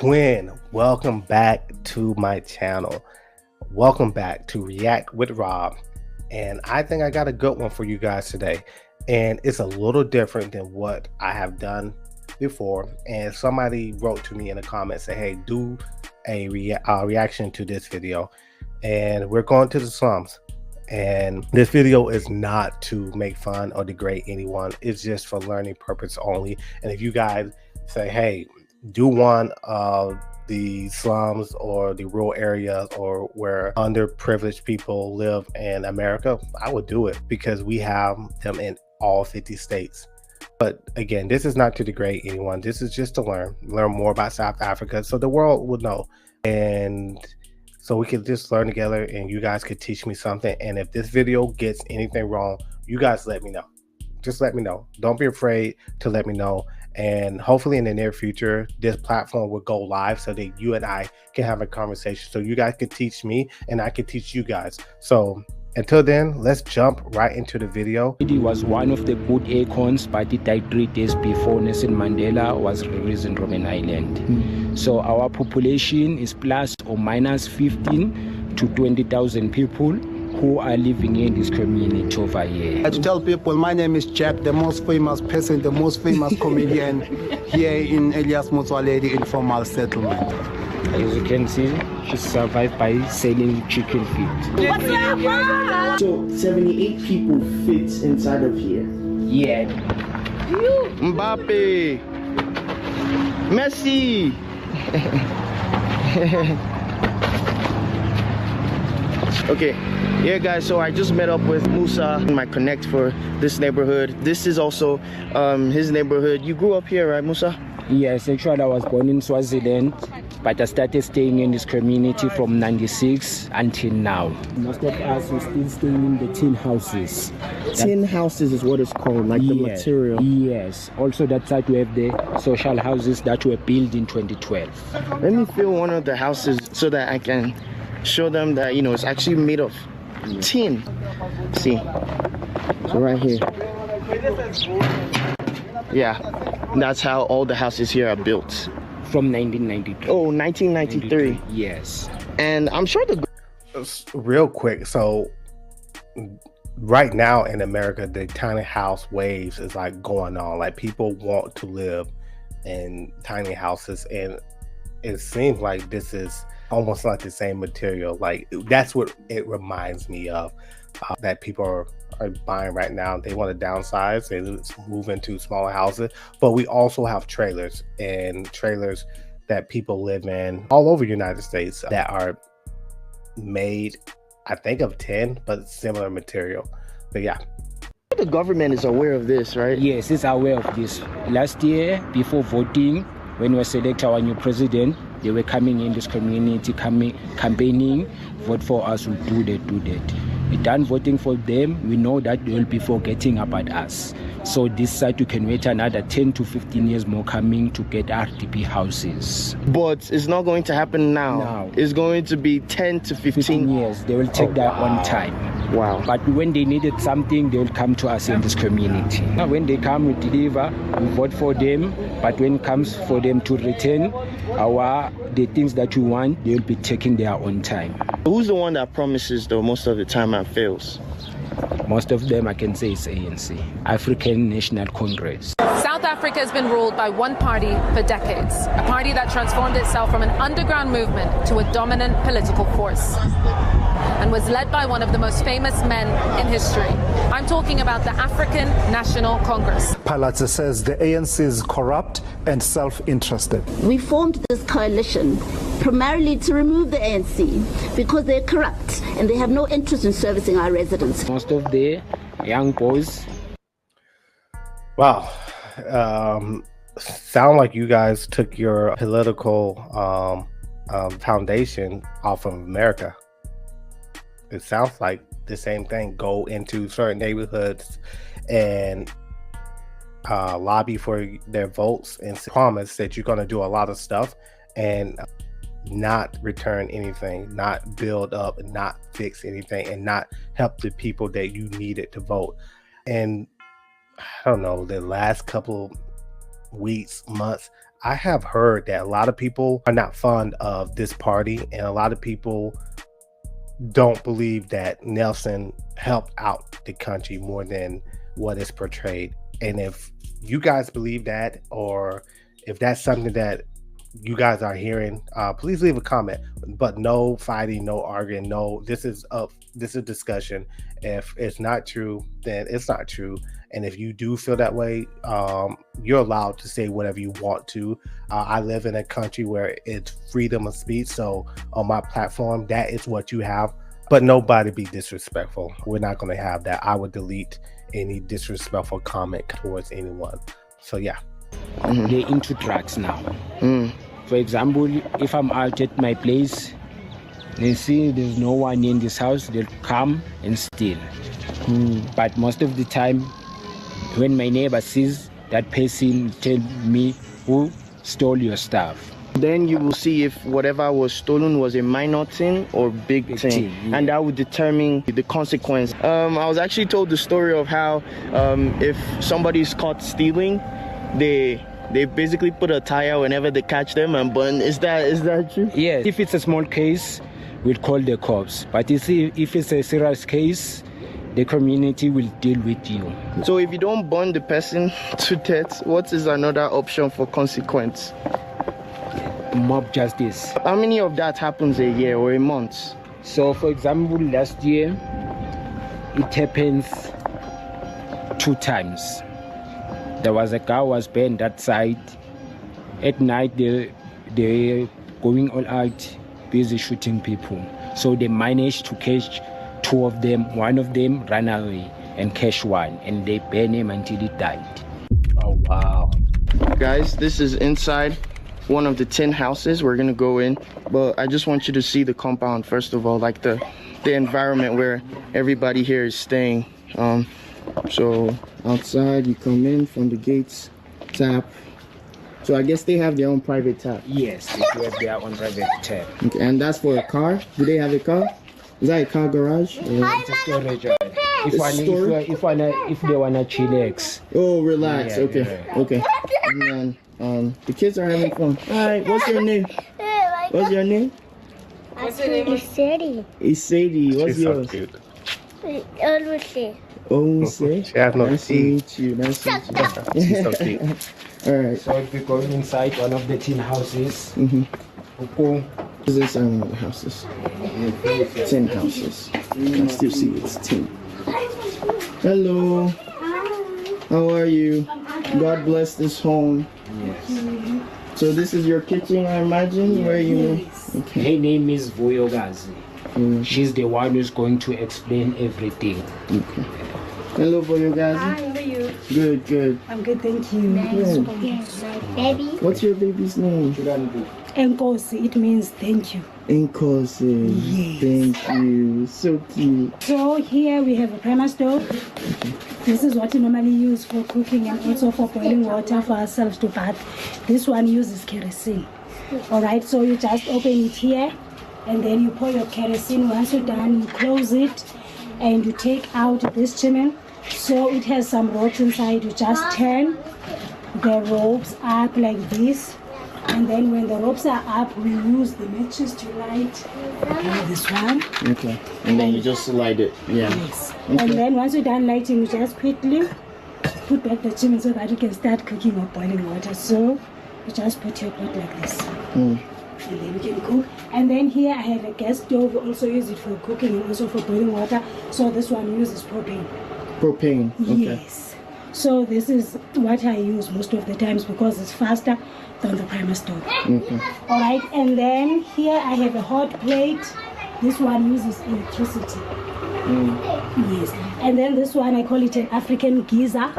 Twin, welcome back to my channel. Welcome back to React with Rob. And I think I got a good one for you guys today. And it's a little different than what I have done before. And somebody wrote to me in the comments, say, hey, do a reaction to this video. And we're going to the slums. And this video is not to make fun or degrade anyone. It's just for learning purpose only. And if you guys say, hey, do one of the slums or the rural areas or where underprivileged people live in America, I would do it because we have them in all 50 states. But again, this is not to degrade anyone. This is just to learn more about South Africa so the world would know. And so we could just learn together and you guys could teach me something. And if this video gets anything wrong, you guys let me know. Just let me know. Don't be afraid to let me know. And hopefully in the near future, this platform will go live so that you and I can have a conversation. So you guys could teach me and I could teach you guys. So until then, let's jump right into the video. He was one of the good icons, but he died 3 days before Nelson Mandela was released in Robben Island. So our population is plus or minus 15 to 20,000 people who are living in this community over here. I have to tell people, my name is Jack, the most famous person, the most famous comedian here in Elias Motsoaledi informal settlement. As you can see, she survived by selling chicken feet. What's up? So 78 people fit inside of here. Yeah. Mbappe, Messi. Okay, yeah guys, so I just met up with Musa in my connect for this neighborhood. This is also his neighborhood. You grew up here, right, Musa? Yes, actually I was born in Swaziland, but I started staying in this community from 96 until now. Most of us are still staying in the tin houses. Tin houses is what it's called, like the material. Yes, also that side we have the social houses that were built in 2012. Let me feel one of the houses so that I can show them that, you know, it's actually made of tin. See, so right here. Yeah, that's how all the houses here are built. From 1993. Oh, 1993. Yes. And I'm sure the... Real quick, so right now in America, the tiny house waves is like going on. Like people want to live in tiny houses, and it seems like this is almost like the same material. Like that's what it reminds me of, that people are buying right now. They want to downsize, they move into smaller houses, but we also have trailers that people live in all over the United States that are made, I think, of tin, but similar material. But yeah, the government is aware of this, right? Yes, it's aware of this. Last year, before voting, when we select our new president, they were coming in this community, campaigning, vote for us, we'll do that. We done voting for them, we know that they will be forgetting about us. So this side we can wait another 10 to 15 years more coming to get RDP houses. But it's not going to happen now. It's going to be 10 to 15 years. They will take their own time. Wow. But when they needed something, they will come to us in this community. Now when they come, we deliver, we vote for them. But when it comes for them to return the things that we want, they will be taking their own time. Who's the one that promises though most of the time and fails? Most of them I can say is ANC, African National Congress. South Africa has been ruled by one party for decades, a party that transformed itself from an underground movement to a dominant political force and was led by one of the most famous men in history. I'm talking about the African National Congress. Palatse says the ANC is corrupt and self-interested. We formed this coalition primarily to remove the ANC because they're corrupt and they have no interest in servicing our residents. Most of the young boys. Wow. Sound like you guys took your political foundation off of America. It sounds like the same thing. Go into certain neighborhoods and lobby for their votes and promise that you're going to do a lot of stuff and not return anything, not build up, not fix anything, and not help the people that you needed to vote. And I don't know, the last couple weeks, months, I have heard that a lot of people are not fond of this party, and a lot of people don't believe that Nelson helped out the country more than what is portrayed. And if you guys believe that, or if that's something that you guys are hearing, please leave a comment. But no fighting, no arguing, no. This is discussion. If it's not true, then it's not true. And if you do feel that way, you're allowed to say whatever you want to. I live in a country where it's freedom of speech. So on my platform, that is what you have. But nobody be disrespectful. We're not going to have that. I would delete any disrespectful comment towards anyone. So yeah. They're into drugs now. For example, if I'm out at my place, they see there's no one in this house, they'll come and steal. But most of the time, when my neighbor sees that person, tell me who stole your stuff. Then you will see if whatever was stolen was a minor thing or big thing, yeah. And that would determine the consequence. I was actually told the story of how if somebody is caught stealing, they basically put a tire whenever they catch them and burn. Is that true? Yes. If it's a small case, we'll call the cops. But you see, if it's a serious case, the community will deal with you. So if you don't burn the person to death, what is another option for consequence? Mob justice. How many of that happens a year or a month? So for example, last year, it happens 2 times. There was a car was burned that side. At night, they going all out, busy shooting people. So they managed to catch 2 of them. One of them ran away and catch one, and they burned him until he died. Oh wow. Guys, this is inside one of the tin houses. We're gonna go in, but I just want you to see the compound first of all, like the environment where everybody here is staying. So outside you come in from the gates, tap. So I guess they have their own private tap. Yes, they have their own private tap. Okay, and that's for a car. Do they have a car? Is that a car garage? It's a storage. If they wanna chillax. Oh, relax. Yeah, okay, yeah. okay. And then the kids are having fun. All right, what's your name? What's your name? Isedi. Isedi. What's She's so yours? cute. Olusi. Oh, say. She has no Nice to teeth. meet you. Nice to meet you. She's so cute. All right. So if we go inside one of the tin houses, This is the houses. Tin houses. You can still see it's tin. Hello. How are you? God bless this home. yes. So this is your kitchen, I imagine, where you... Okay. Her name is Voyogazi. She's the one who's going to explain everything. Okay. Hello, for you guys. Hi, how are you? Good, good. I'm good, thank you. Good. Yes. Baby. What's your baby's name? Enkosi, it means thank you. Inkosi. Yes. Thank you. So cute. So here we have a primer stove. This is what we normally use for cooking and also for boiling water for ourselves to bath. This one uses kerosene. Alright, so you just open it here and then you pour your kerosene. Once you're done, you close it and you take out this chimney. So it has some ropes inside. You just turn the ropes up like this. And then when the ropes are up, we use the matches to light this one. Okay. And then you just slide it. Yeah. Yes. Okay. And then once you're done lighting, you just quickly put back the chimney so that you can start cooking or boiling water. So you just put your pot like this. And then you can cook. And then here I have a gas stove. We also use it for cooking and also for boiling water. So this one uses propane. Propane. Okay. Yes. So this is what I use most of the times because it's faster than the primer stove. Okay. Alright, and then here I have a hot plate. This one uses electricity. Yes. And then this one I call it an African geyser.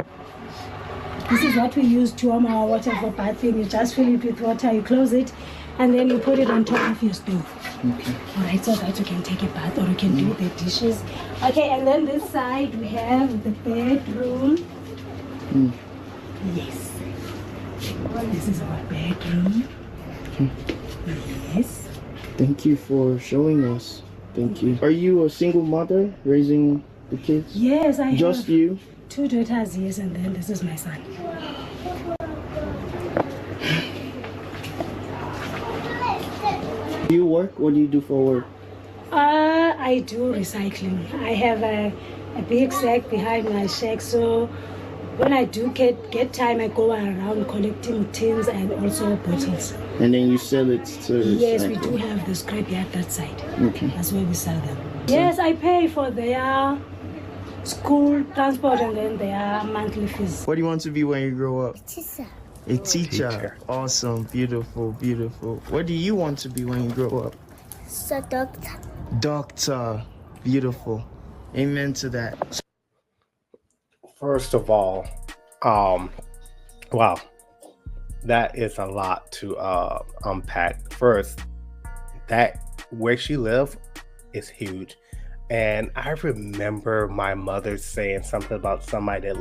This is what we use to warm our water for bathing. You just fill it with water, you close it, and then you put it on top of your stove. Okay. Alright, so that you can take a bath or you can do the dishes. Okay, and then this side we have the bedroom. Yes. This is our bedroom. Yes. Thank you for showing us. Thank you. Are you a single mother raising the kids? Yes, I Just have you? 2 daughters, yes, and then this is my son. Do you work? What do you do for work? I do recycling. I have a big sack behind my shack, so when I do get time, I go around collecting tins and also bottles. And then you sell it to Yes, we recycle? do have the scrapyard that side. Okay. That's where we sell them. Yes, I pay for their school transport and then their monthly fees. What do you want to be when you grow up? Teacher. A teacher. Awesome. Beautiful. Beautiful. What do you want to be when you grow up? So doctor. Doctor. Beautiful. Amen to that. First of all, wow, that is a lot to unpack. First, that where she lived is huge. And I remember my mother saying something about somebody that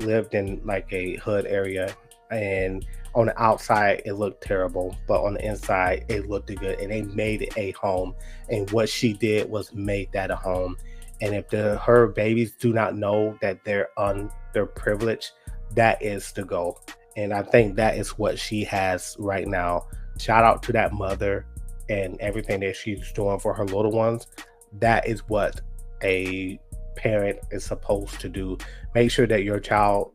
lived in like a hood area, and on the outside it looked terrible, but on the inside it looked good, and they made it a home. And what she did was made that a home. And if her babies do not know that they're underprivileged, that is the goal. And I think that is what she has right now. Shout out to that mother and everything that she's doing for her little ones. That is what a parent is supposed to do. Make sure that your child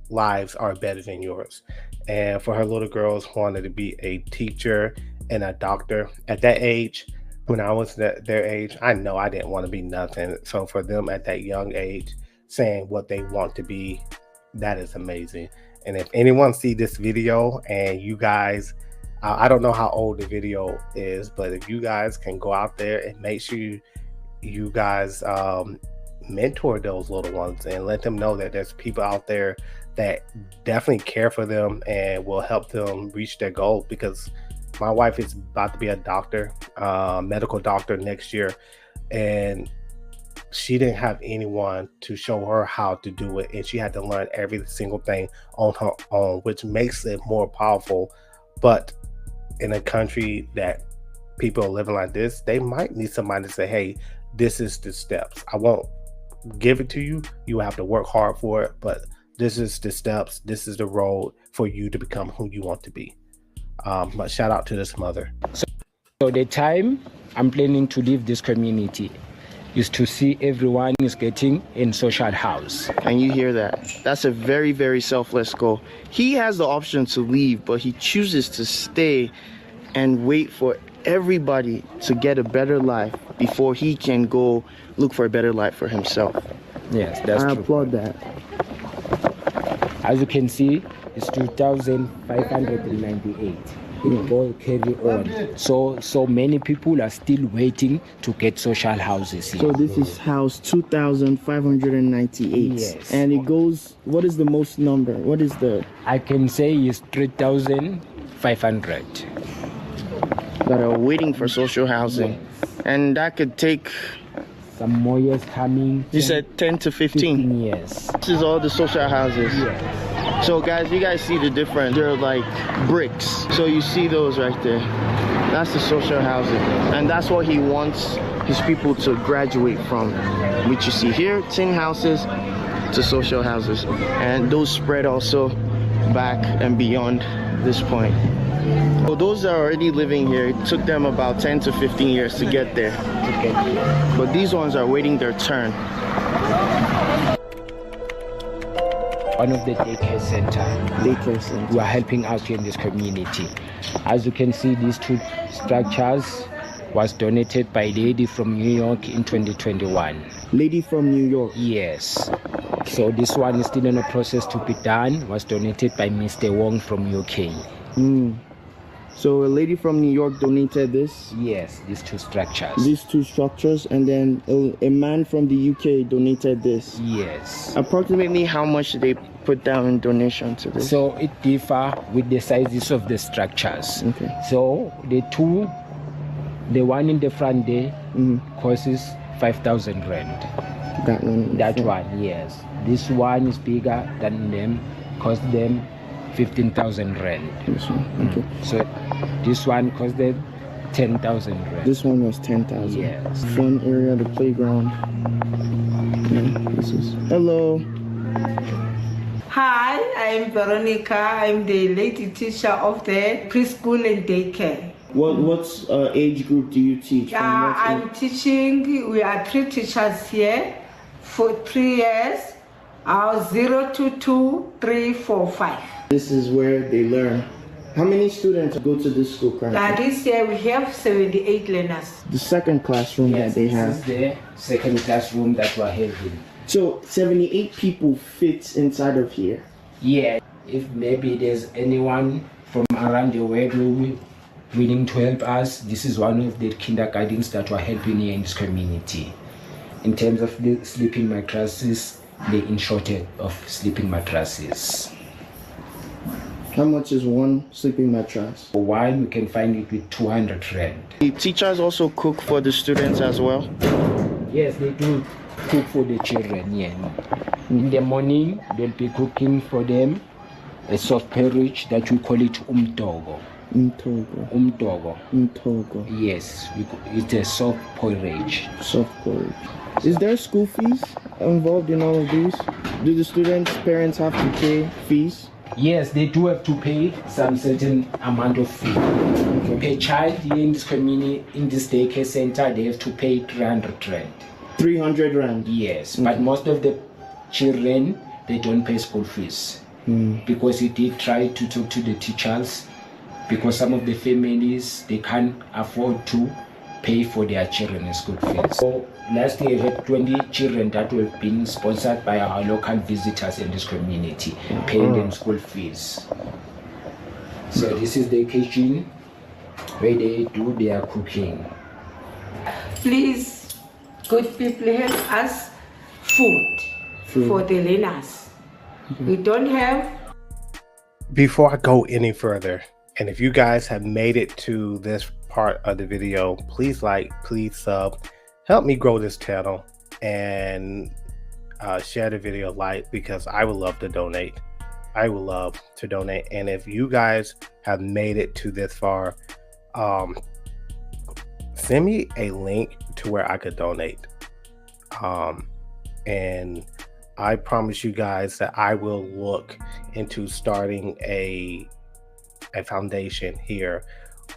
lives are better than yours. And for her little girls wanted to be a teacher and a doctor at that age, when I was their age, I know I didn't want to be nothing. So for them at that young age, saying what they want to be, that is amazing. And if anyone see this video and you guys, I don't know how old the video is, but if you guys can go out there and make sure you guys mentor those little ones and let them know that there's people out there that definitely care for them and will help them reach their goals. Because my wife is about to be a doctor, medical doctor next year, and she didn't have anyone to show her how to do it, and she had to learn every single thing on her own, which makes it more powerful. But in a country that people are living like this, they might need somebody to say, hey, this is the steps. I won't give it to you. You have to work hard for it, but this is the steps. This is the road for you to become who you want to be. But shout out to this mother. So the time I'm planning to leave this community is to see everyone is getting in social house. And you hear that? That's a very, very selfless goal. He has the option to leave, but he chooses to stay and wait for everybody to get a better life before he can go look for a better life for himself. Yes, that's true. I applaud that. As you can see, it's 2,598. It all carry on. So many people are still waiting to get social houses here. So this is house 2,598. Yes. And it goes, what is the most number? What is the? I can say it's 3,500. That are waiting for social housing. Yes. And that could take, some more years coming. you said 10 to 15? Yes. This is all the social houses. Yes. So guys, you guys see the difference. They're like bricks. So you see those right there. That's the social housing. And that's what he wants his people to graduate from. Which you see here, tin houses to social houses. And those spread also back and beyond this point. So those that are already living here, it took them about 10 to 15 years to get there. But these ones are waiting their turn. One of the daycare center. Daycare center. We are helping out here in this community. As you can see, these two structures was donated by a lady from New York in 2021. Lady from New York. Yes. So this one is still in a process to be done. Was donated by Mr. Wong from UK. So a lady from New York donated this? Yes, these two structures. These two structures, and then a man from the UK donated this? Yes. Approximately how much did they put down in donation to this? So it differ with the sizes of the structures. Okay. So the one in the front there costs 5,000 rand. That one? That one, yes. This one is bigger than them, cost them 15,000 rand. This one, okay. So this one cost them 10,000 rand. This one was 10,000. Yes. Fun area, the playground. Yeah, this is. Hello. Hi, I'm Veronica. I'm the lady teacher of the preschool and daycare. What age group do you teach? I'm teaching, we are 3 teachers here for 3 years, 0 to 2, 3, 4, 5. This is where they learn. How many students go to this school currently? This year we have 78 learners. The second classroom that they have. This is the second classroom that we're having. So 78 people fit inside of here? Yeah, if maybe there's anyone from around the world who willing to help us, this is one of the kindergartens that we're helping here in this community. In terms of the sleeping mattresses, they're in shortage of sleeping mattresses. How much is one sleeping mattress? For one, we can find it with 200 rand. The teachers also cook for the students as well? Yes, they do cook for the children, yeah. In the morning, they'll be cooking for them a soft porridge that we call it umtogo. Umtogo. Yes, it's a soft porridge. Soft porridge. Is there school fees involved in all of these? Do the students' parents have to pay fees? Yes, they do have to pay some certain amount of fee. Per child here in this community, in this daycare center, they have to pay 300 rand. 300 rand? Yes, but most of the children, they don't pay school fees. Because we did try to talk to the teachers, because some of the families, they can't afford to pay for their children's school fees. So last year we had 20 children that were being sponsored by our local visitors in this community, paying them school fees. So this is the kitchen where they do their cooking. Please, good people, help us food for the learners. We don't have. Before I go any further, and if you guys have made it to this part of the video, please like, please sub, help me grow this channel, and share the video, like, because I would love to donate. I would love to donate. And if you guys have made it to this far, send me a link to where I could donate. And I promise you guys that I will look into starting a foundation here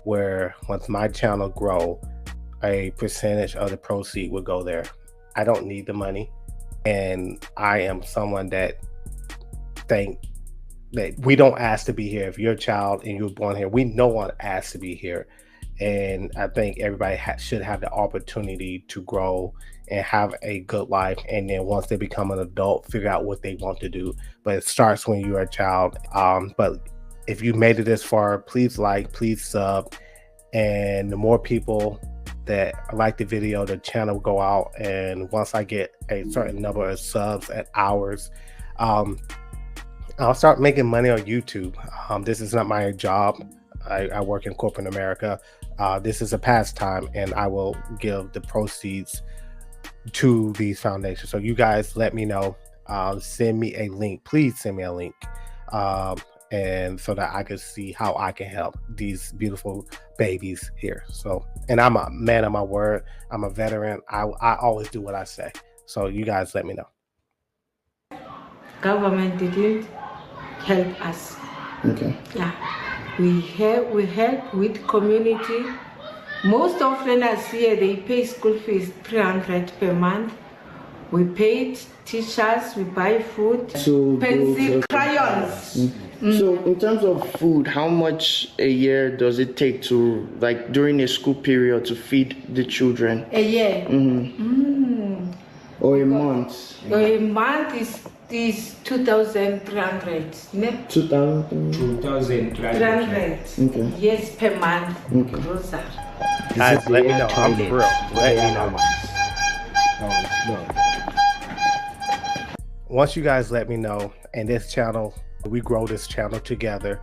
where once my channel grow, a percentage of the proceed will go there. I don't need the money, and I am someone that think that we don't ask to be here. If you're a child and you were born here, no one asks to be here. And I think everybody should have the opportunity to grow and have a good life. And then once they become an adult, figure out what they want to do. But it starts when you're a child. But if you made it this far, please like, please sub. And the more people that like the video, the channel will go out. And once I get a certain number of subs and hours, I'll start making money on YouTube. This is not my job. I work in corporate America. This is a pastime, and I will give the proceeds to these foundations. So you guys let me know. Send me a link. Please send me a link. And so that I can see how I can help these beautiful babies here. So, and I'm a man of my word. I'm a veteran. I always do what I say. So you guys let me know. Government didn't help us. Okay. Yeah. We help with community. Most of learners here, they pay school fees 300 per month. We paid teachers, we buy food, pencil, crayons. So in terms of food, how much a year does it take to, like during a school period, to feed the children? A year? Or a month? A month is 2,300. 2,300. Okay. Yes, per month. Okay. Those are. Guys, let me know. I'm for real. Let me know. Once you guys let me know, and this channel, we grow this channel together,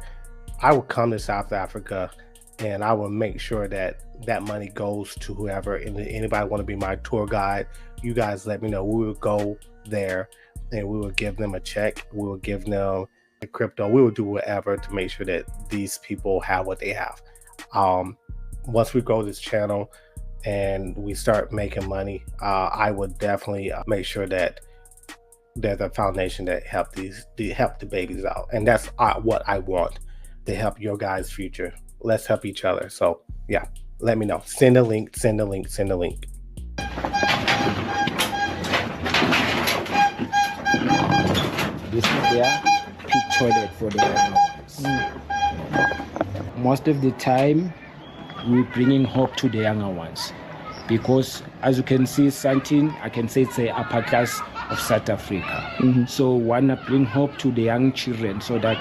I will come to South Africa and I will make sure that that money goes to whoever. And anybody want to be my tour guide, you guys let me know. We will go there and we will give them a check. We will give them a crypto. We will do whatever to make sure that these people have what they have. Once we grow this channel and we start making money, I would definitely make sure that there's a foundation that help the babies out, and that's what I want, to help your guys' future. Let's help each other. So yeah, let me know. Send a link. Send a link. Send a link. This is their pit toilet for the younger ones. Most of the time, we're bringing hope to the younger ones, because as you can see, Santin, I can say it's the upper class of South Africa. So want to bring hope to the young children, so that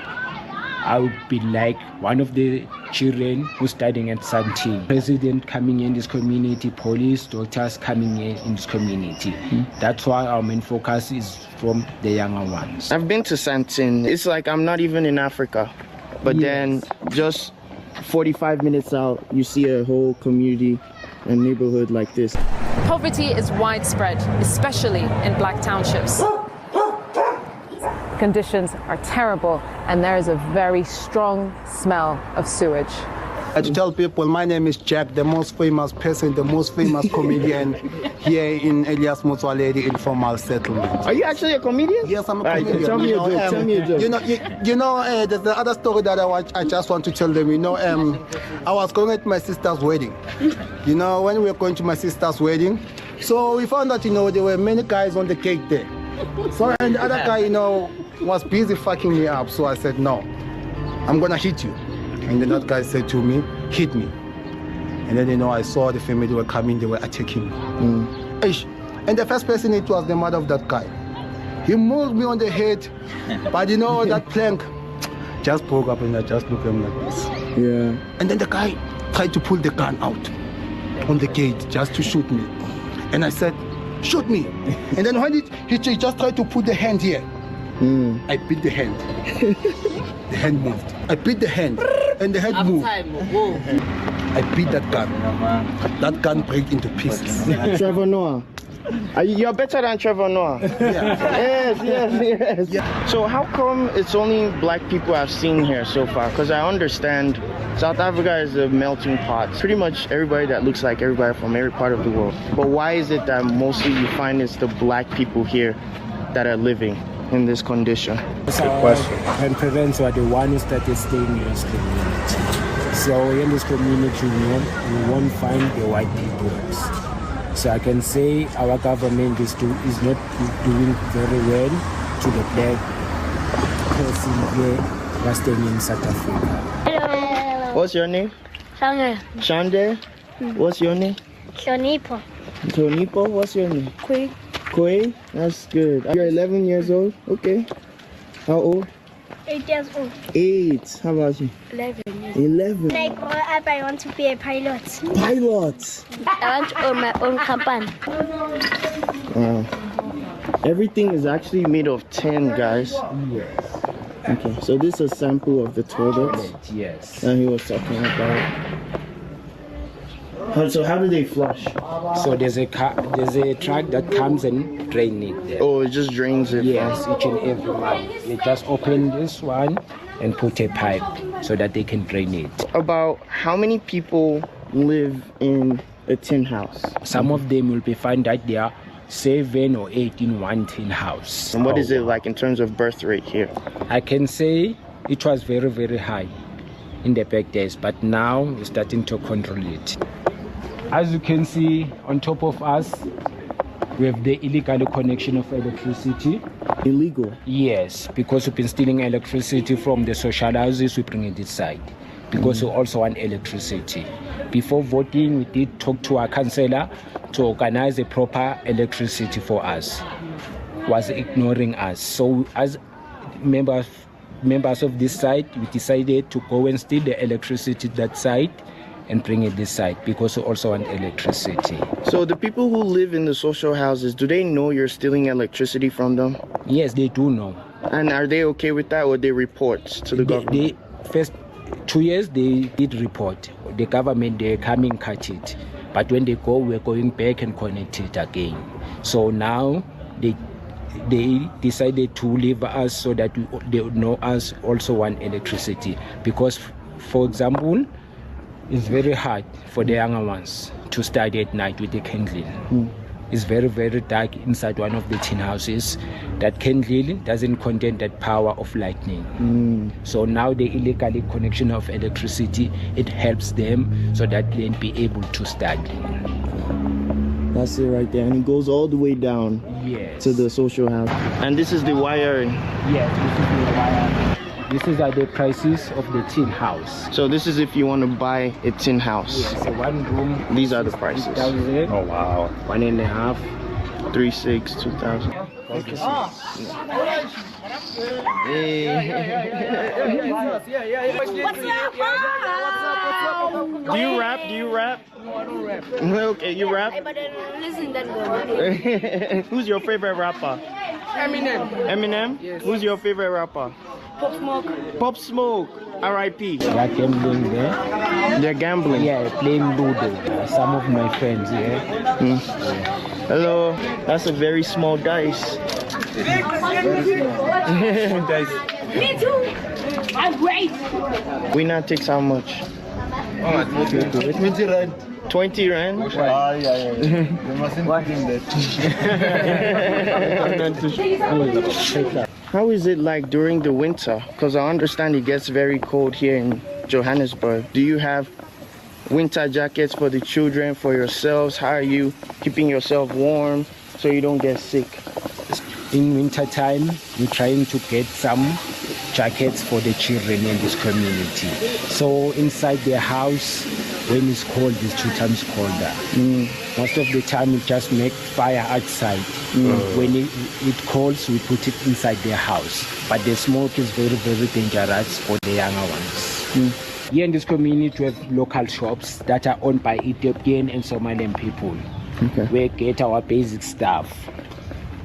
I would be like one of the children who's studying at Santin. President coming in this community, police, doctors coming in this community. That's why our main focus is from the younger ones. I've been to Santin. It's like I'm not even in Africa. But then just 45 minutes out, you see a whole community and neighborhood like this. Poverty is widespread, especially in black townships. Conditions are terrible, and there is a very strong smell of sewage. I tell people, my name is Jack, the most famous person, the most famous comedian here in Elias Motsoaledi Informal Settlement. Are you actually a comedian? Yes, I'm a comedian. Tell me a joke. Tell me a joke. There's the other story that I just want to tell them. I was going at my sister's wedding. When we were going to my sister's wedding, so we found out, there were many guys on the cake there. So, and the other guy, was busy fucking me up. So I said, no, I'm gonna hit you. And then that guy said to me, hit me. And then, I saw the family were coming, they were attacking me. And the first person, it was the mother of that guy. He moved me on the head, but that plank just broke up, and I just looked at him like this. Yeah. And then the guy tried to pull the gun out on the gate just to shoot me. And I said, shoot me. And then when he just tried to put the hand here, I beat the hand. The hand moved. I beat the hand, and the head moved. I beat that gun. That gun broke into pieces. Trevor Noah. You're better than Trevor Noah. Yeah. Yes. Yeah. So how come it's only black people I've seen here so far? Because I understand South Africa is a melting pot. Pretty much everybody that looks like everybody from every part of the world. But why is it that mostly you find it's the black people here that are living in this condition? Good question. Grandparents were the ones that started staying in this community. So in this community, we won't find the white people. So I can say our government is not doing very well to the black person here who are staying in South Africa. Hello. What's your name? Shande. Shande? What's your name? Shonipo. Tonipo? What's your name? Kui. Koi? That's good. You're 11 years old? Okay. How old? 8 years old. 8. How about you? 11 years. 11. When I grow up, I want to be a pilot. Pilot. I want to own my own company. Wow. Everything is actually made of tin, guys. Yes. Okay, so this is a sample of the toilet. Yes. And he was talking about. So how do they flush? So there's a truck that comes and drains it there. Oh, it just drains it. Yes, each and every one. You just open this one and put a pipe so that they can drain it. About how many people live in a tin house? Some of them will be found that there are 7 or 8 in one tin house. And what is it like in terms of birth rate here? I can say it was very, very high in the back days, but now we're starting to control it. As you can see on top of us, we have the illegal connection of electricity. Illegal? Yes, because we've been stealing electricity from the social houses, we bring it inside. Because we also want electricity. Before voting, we did talk to our councillor to organize a proper electricity for us. Was ignoring us. So as members of this side, we decided to go and steal the electricity that side and bring it this side, because we also want electricity. So the people who live in the social houses, do they know you're stealing electricity from them? Yes, they do know. And are they okay with that, or they report to the government? The first 2 years they did report. The government, they come and catch it. But when they go, we're going back and connect it again. So now they decided to leave us so that they know us also want electricity. Because, for example, it's very hard for the younger ones to study at night with the candle. is very, very dark inside one of the tin houses. That candle doesn't contain that power of lightning. So now the illegal connection of electricity, it helps them so that they'll be able to study. That's it right there, and it goes all the way down to the social house. And this is the wiring. Yes, this is the wire. These are the prices of the tin house. So this is if you want to buy a tin house. Yes, so one room. These are the prices. 6,000. Oh wow. 1.5. 3,600, 2,000. Okay. Do you rap? Do you rap? No, I don't rap. Okay, you rap? But listen, then Who's your favorite rapper? Eminem. Eminem? Yes. Who's your favorite rapper? Pop Smoke. Pop Smoke. R.I.P. They are gambling there. They're gambling? Yeah, playing Ludo. Some of my friends, yeah. Hello. That's a very small dice. Dice. Me too. I'm great. Winner takes how much? It's 20 rand. 20 rand? Yeah. You mustn't put in that. How is it like during the winter? Because I understand it gets very cold here in Johannesburg. Do you have winter jackets for the children, for yourselves? How are you keeping yourself warm so you don't get sick? In winter time, we're trying to get some jackets for the children in this community. So inside their house, when it's cold, it's 2 times colder. Most of the time, we just make fire outside. When it colds, we put it inside their house. But the smoke is very, very dangerous for the younger ones. Here in this community, we have local shops that are owned by Ethiopian and Somalian people. We get our basic stuff.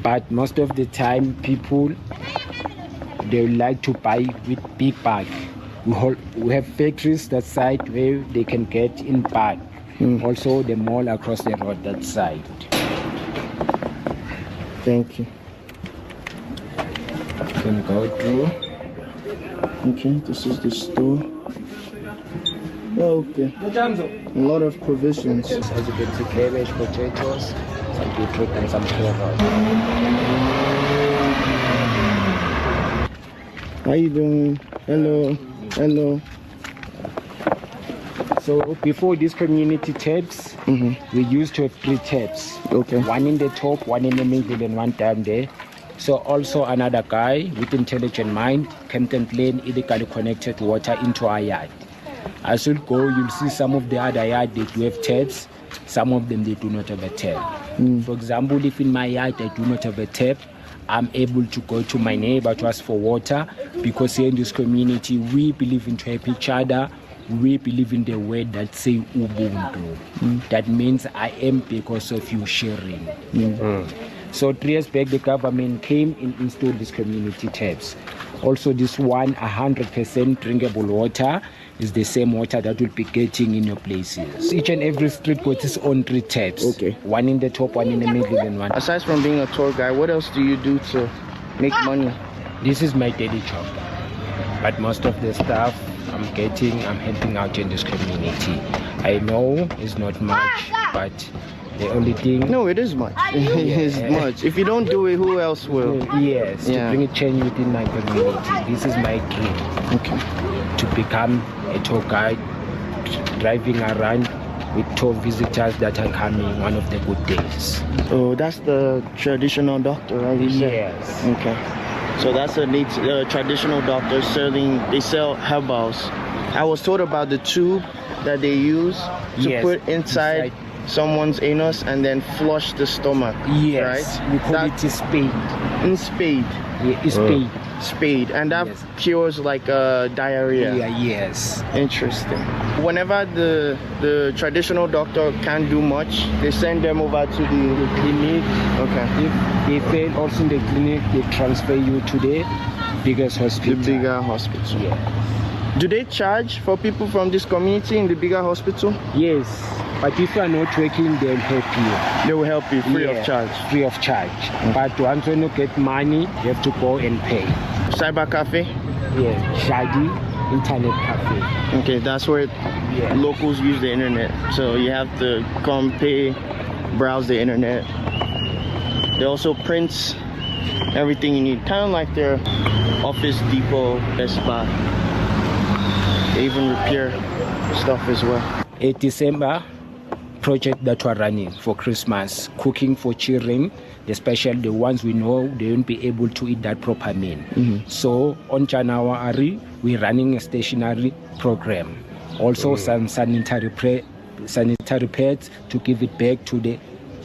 But most of the time, people, they like to buy with big bag. We have factories that side where they can get in bag. Also the mall across the road that side. Thank you. Can go through. Okay, this is the store. Okay. A lot of provisions. As you can see, cabbage, potatoes, some beetroot and some carrots. How you doing? Hello. Hello. So before these community taps, we used to have 3 taps. Okay. One in the top, one in the middle, and one down there. So also another guy with intelligent mind came and plane illegally connected water into our yard. As you go, you'll see some of the other yard they do have taps. Some of them they do not have a tap. For example, if in my yard I do not have a tap, I'm able to go to my neighbor to ask for water, because here in this community we believe in to help each other. We believe in the word that say Ubuntu. That means I am because of you sharing. So 3 years back the government came and installed these community taps. Also this one, 100% drinkable water, is the same water that we'll be getting in your places. Each and every street got its own 3 taps. Okay. One in the top, one in the middle, and one. Aside from being a tour guide, what else do you do to make money? This is my daily job. But most of the stuff I'm helping out in this community. I know it's not much, but the only thing... No, it is much. It is much. If you don't do it, who else will? Yes, to bring a change within my community. This is my dream. Okay. To become a tour guide, driving around with tour visitors that are coming one of the good days. Oh, that's the traditional doctor, right? Yes. Okay. So that's a traditional doctor they sell herbals. I was told about the tube that they use to put inside someone's anus and then flush the stomach. Yes, right? We call it a spade. In spade. Yeah, spade. Spade, and that cures like diarrhea. Yeah, yes. Interesting. Whenever the traditional doctor can't do much, they send them over to the clinic. Okay. If they fail also in the clinic, they transfer you to the biggest hospital. The bigger hospital. Yeah. Do they charge for people from this community in the bigger hospital? Yes. But if you are not working, they'll help you. They will help you free of charge? Free of charge. But once when you get money, you have to go and pay. Cyber cafe? Yeah, Shaggy Internet Cafe. Okay, that's where locals use the internet. So you have to come pay, browse the internet. They also print everything you need, kind of like their Office Depot, Best Buy. They even repair stuff as well. A December project that we're running for Christmas, cooking for children, especially the ones we know they won't be able to eat that proper meal. So on January, we're running a stationary program. Also some sanitary pads to give it back to the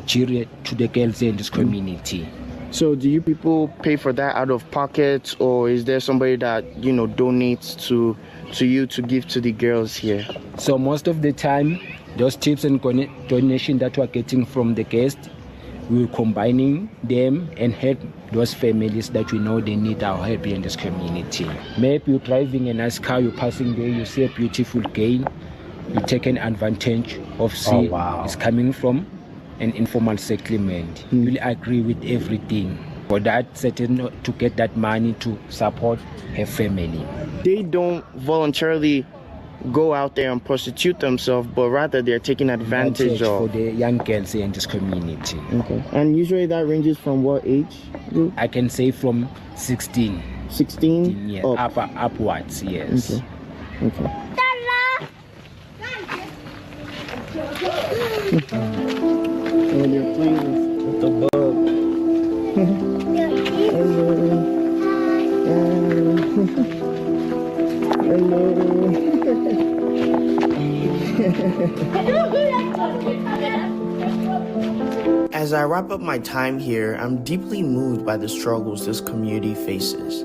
children, to the girls in this community. So do you people pay for that out of pocket, or is there somebody that, you know, donates to you to give to the girls here? So most of the time, those tips and donations that we're getting from the guests, we're combining them and help those families that we know they need our help in this community. Maybe you're driving a nice car, you're passing there, you see a beautiful girl, you take an advantage of see it's coming from an informal settlement. You'll agree with everything for that certain to get that money to support her family. They don't voluntarily go out there and prostitute themselves, but rather they're taking advantage of for the young girls in this community. Okay. And usually that ranges from what age group? I can say from 16. 16? Yeah, upwards, yes. Okay. Oh, they're playing with the bug. As I wrap up my time here, I'm deeply moved by the struggles this community faces.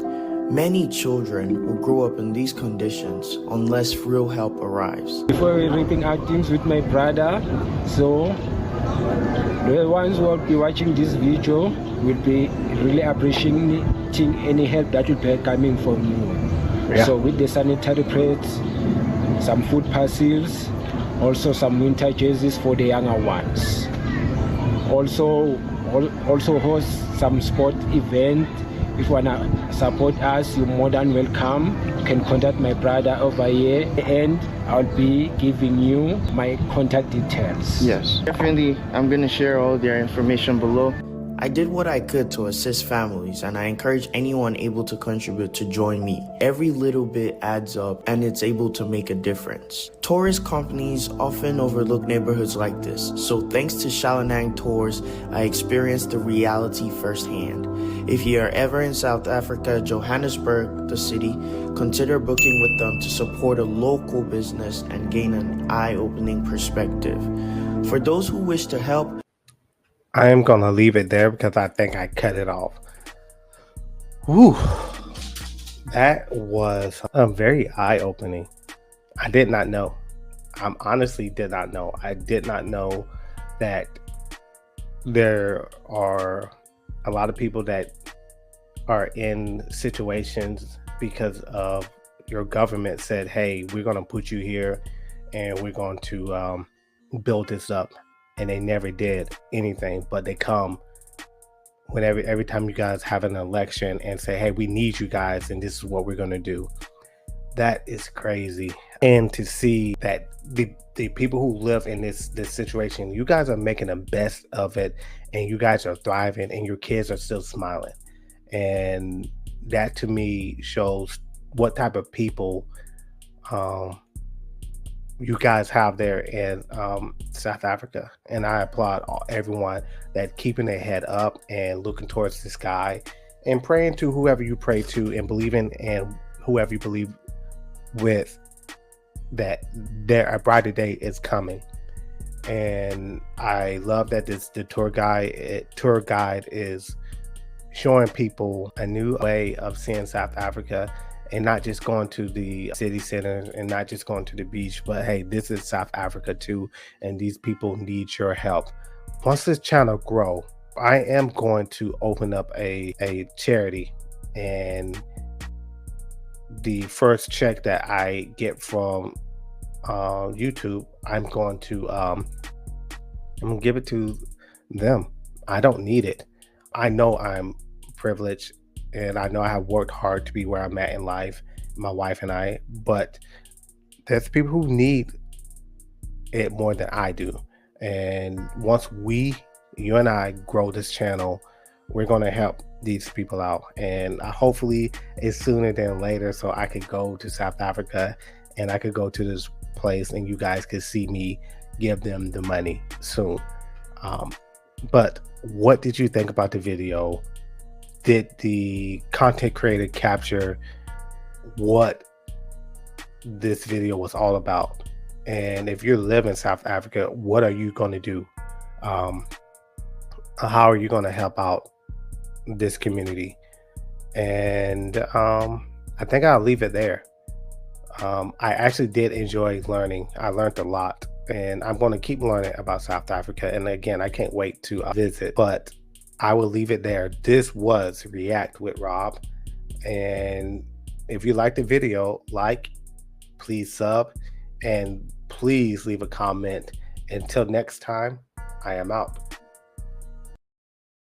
Many children will grow up in these conditions unless real help arrives. Before we're ripping out things with my brother, so the ones who will be watching this video will be really appreciating any help that will be coming from you. So with the sanitary pads, some food parcels, also some winter jerseys for the younger ones. Also host some sport event. If you wanna support us, you're more than welcome. You can contact my brother over here, and I'll be giving you my contact details. Yes, definitely. I'm gonna share all their information below. I did what I could to assist families, and I encourage anyone able to contribute to join me. Every little bit adds up, and it's able to make a difference. Tourist companies often overlook neighborhoods like this, so thanks to Shalanang Tours, I experienced the reality firsthand. If you are ever in South Africa, Johannesburg, the city, consider booking with them to support a local business and gain an eye-opening perspective. For those who wish to help, I am going to leave it there because I think I cut it off. Whew. That was very eye-opening. I did not know. I honestly did not know. I did not know that there are a lot of people that are in situations because of your government said, hey, we're going to put you here and we're going to build this up. And they never did anything, but they come whenever every time you guys have an election and say, hey, we need you guys and this is what we're going to do. That is crazy. And to see that the people who live in this situation, you guys are making the best of it and you guys are thriving and your kids are still smiling. And that to me shows what type of people you guys have there in South Africa. And I applaud everyone that keeping their head up and looking towards the sky and praying to whoever you pray to and believing in whoever you believe with that a brighter day is coming. And I love that the tour guide is showing people a new way of seeing South Africa and not just going to the city centers and not just going to the beach, but hey, this is South Africa too, and these people need your help. Once this channel grow, I am going to open up a charity, and the first check that I get from YouTube, I'm going to give it to them. I don't need it. I know I'm privileged and I know I have worked hard to be where I'm at in life, my wife and I, but there's people who need it more than I do. And once you and I grow this channel we're going to help these people out, and hopefully it's sooner than later, so I could go to South Africa and I could go to this place and you guys could see me give them the money soon. But what did you think about the video? Did the content creator capture what this video was all about? And if you live in South Africa, what are you going to do? How are you going to help out this community? And I think I'll leave it there. I actually did enjoy learning. I learned a lot, and I'm going to keep learning about South Africa. And again, I can't wait to visit, but I will leave it there. This was React with Rob. And if you like the video, please sub, and please leave a comment. Until next time, I am out.